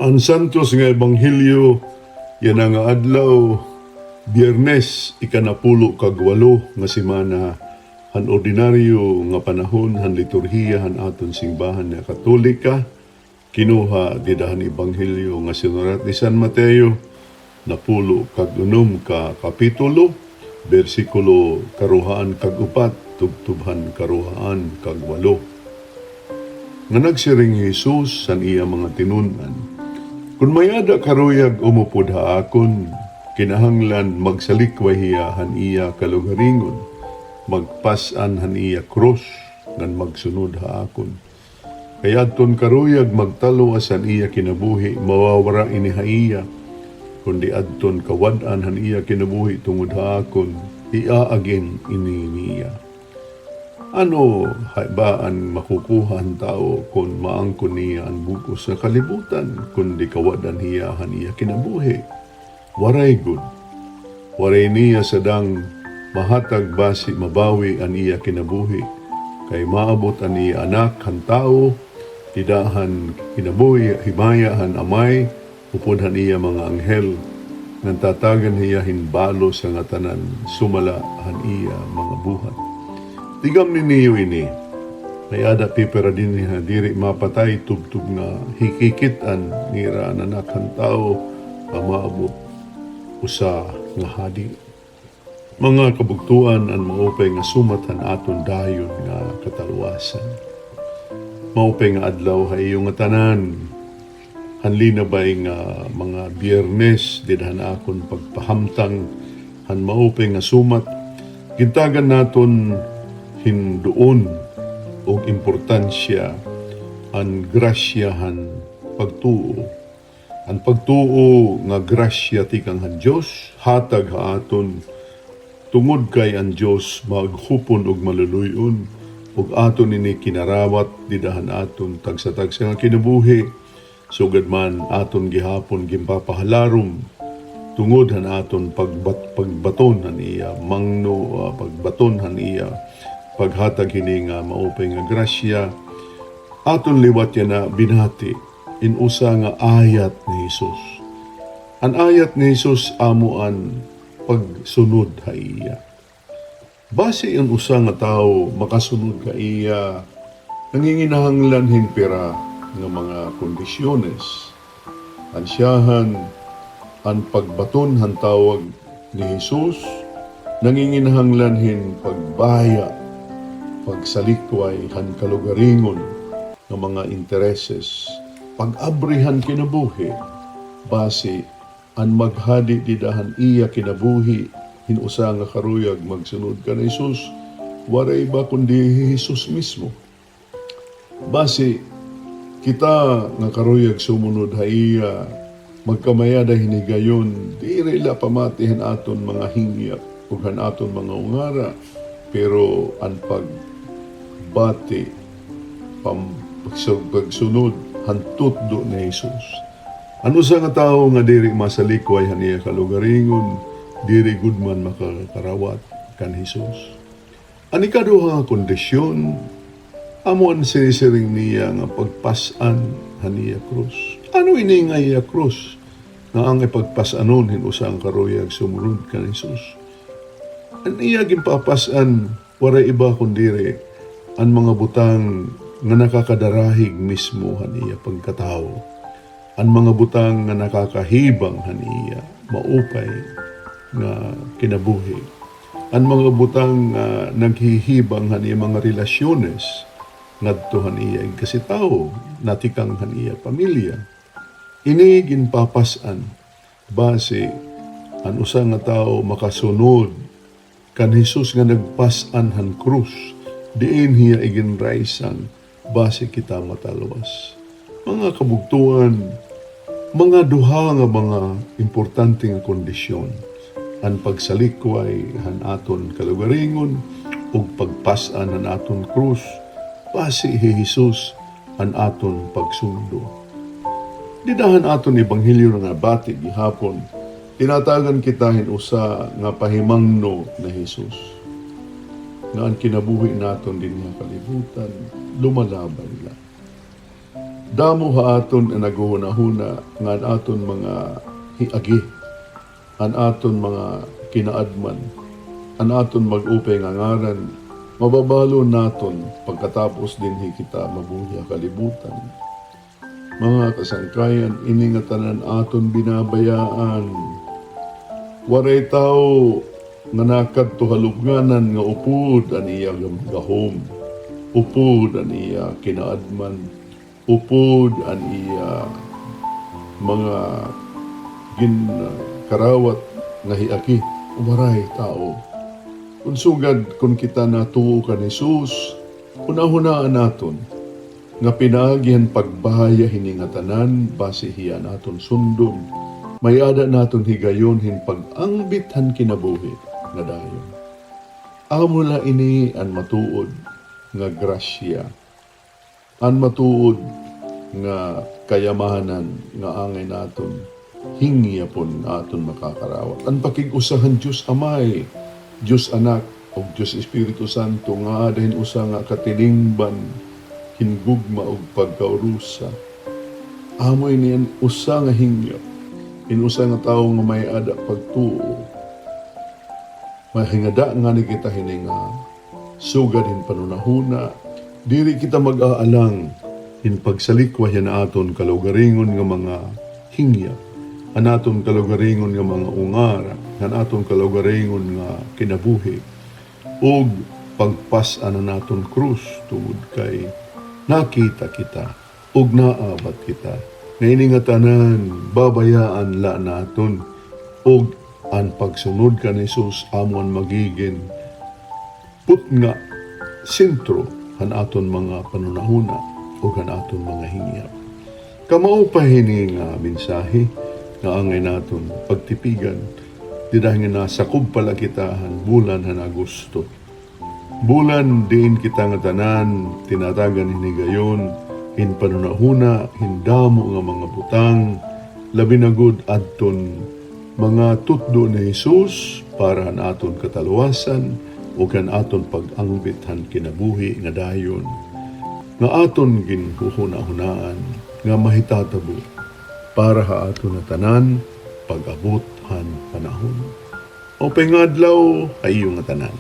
Ang santos nga ebanghelyo yan ang adlaw Biyernes ikanapulo kag walo nga semana han ordinaryo nga panahon han liturhiya han aton simbahan nga Katolika kinuha didahan ebanghelyo nga sinurat ni San Mateo napulo kag unom ka kapitulo bersikulo karuhaan kag upat tubtubhan karuhaan kag walo. Nga nagsiring Jesus san iya mga tinunan, kun mayada karuyag umupod haakon, kinahanglan magsalikway hiya han iya kalugaringon, magpasan han iya krus, ngan magsunod haakon. Kaya ton karuyag magtalo asan iya kinabuhi, mawawara ini haiya, kundi adton kawadan han iya kinabuhi tungod haakon, iaagin ini niya. Ano haibaan makukuha ang tao kung maangkon niya ang bukos sa kalibutan, kundi kawadan hiya han iya kinabuhi? Waray good. Waray niya sadang mahatag basi mabawi ang iya kinabuhi. Kay maabot ang iya anak han tao, tidahan kinabuhi, himaya han amay, upod han iya mga anghel, nang tatagan hiya hinbalo sa ngatanan, sumala han iya mga buhat. Tigam ni niyo ini, may ada pipera din niya, diri mapatay tubtub nga hikikitan nira nanak han tao, maabot usa nga hadi. Mga kabugtuan ang maupay nga sumatan aton dayon nga kataluwasan. Maupay nga adlaw hay iyong nga tanan, hanli na ba'y nga mga Biyernes, didhan akon pagpahamtang, han maupay nga sumat, gintagan naton hinduon o importansya ang grasyahan pagtuo. Ang pagtuo nga grasya tikang han Diyos, hatag haaton, tungod kay ang Diyos maghupon og maluluyon, og aton ini kinarawat, didahan aton tagsa-tagsa nga kinabuhi, sugad man aton gihapon gimpapahalarom, tungod han aton pagbaton han iya, mangno pagbaton han iya, paghatag hini nga maupay nga grasya, aton liwat yan na binati, inusa nga ayat ni Jesus. Ang ayat ni Jesus amuan pagsunod ha iya. Base ang usa nga tao makasunod ka iya, nanginginahanglan hinpira nga mga kondisyones. Ansyahan, ang pagbaton han tawag ni Jesus, nanginginahanglan hin pagbaya, pagsalikway han kalugaringon ng mga intereses, pag-abrihan kinabuhi, base ang maghadi didahan iya kinabuhi, hinusa nga karuyag magsunod ka na Jesus, waray ba kundi Jesus mismo. Base kita nga karuyag sumunod ha iya, magkamayada hinigayon, di ila pamatihan aton mga hingyak, ug han aton mga ungara, pero ang pagbati, pagsunod, hantut do ni Jesus. Ano sa nga tao nga diri masalikway haniya kalugaringon, diri gudman makakarawat kan Jesus. Ani kaduha kondisyon, amo ang sinisiring niya nga pagpasan haniya krus. Ano ini nga iya krus? Nga ang ipagpasanon hinusang karuyag sumunod kan Jesus. Ang iya gimpapasan, waray iba kundiri, ang mga butang nga nakakadarahig mismo haniya pagkatao. Ang mga butang nga nakakahibang haniya, maupay nga kinabuhi. Ang mga butang nga naghihibang haniya mga relasyones, ngadto haniya kasi tao, natikang haniya pamilya. Ini ginpapasan, base ang usa nga tao makasunod kan Jesus nga nagpasan han krus, diin hiya iginraisan, base kita mataluwas. Mga kabugtuan, mga duha nga mga importanteng kondisyon, ang pagsalikway han aton kalugaringon, ug pagpasan han aton krus, base hi Jesus ang aton pagsundo. Didahan aton ebanghelyo nga bati gihapon, tinatagan kita hinusa nga pahimangno na Jesus. Nga ang kinabuhi naton din nga kalibutan, lumalabay lang. Damo ha aton ang naguhuna-huna nga ang aton mga hiagi, ang aton mga kinaadman, ang aton mag-upay nga ngaran, mababalo naton pagkatapos din kita mabuhi ang kalibutan. Mga kasangkayan, ini nga tanan aton binabayaan. Waray tao nga nakad to halugnanan nga upod an iya gahom, upod an iya kinaadman, upod an iya mga karawat nga hiaki. Waray tao. Kung sugad kung kita natuo ka ni Jesus, unahunaan naton nga pinagihan pagbahaya hiningatanan base hiya naton sundon. Mayada naton higayon hin pag-angbithan kinabuhi nga dayon. Amo la ini an matuod nga grasya, an matuod nga kayamanan nga angay naton hingya pon aton makakarawat. Ang pakig-usahan Diyos Amay, Diyos Anak, o Diyos Espiritu Santo nga dahin usa nga katilingban, hingugma o pagkaurusa. Amoy niyan usa nga hingya, inusa nga tao nga may ada pagtuo. Mahingada nga ni kita hininga, sugad hin panunahuna, diri kita mag-aalang, hin pagsalikwa yan aton kalugaringon nga mga hingya, an aton kalugaringon nga mga ungara, an aton kalugaringon nga kinabuhi, ug pagpas-an na naton krus tungod kay nakita kita, ug naabat kita, nga ini nga tanan babayaan la naton, ug ang pagsunod ka ni Jesus amon magiging put nga sentro han aton mga panunahuna o han aton mga hingya. Kamao pa hini nga mensahe nga angay naton pagtipigan di dahil nga nasakob pala kita han bulan han Agosto. Bulan din kita nga tanan tinatagan hini gayon hin panunahuna hindamo nga mga butang labi na gud adton mga tutdo ni Jesus para han aton kataluwasan o kan aton pag-angbit han kinabuhi nga dayon nga aton ginhuhuna-hunaan nga mahitatabo para ha aton na tanan pag-abot han panahon. O pengadlaw ayo nga tanan.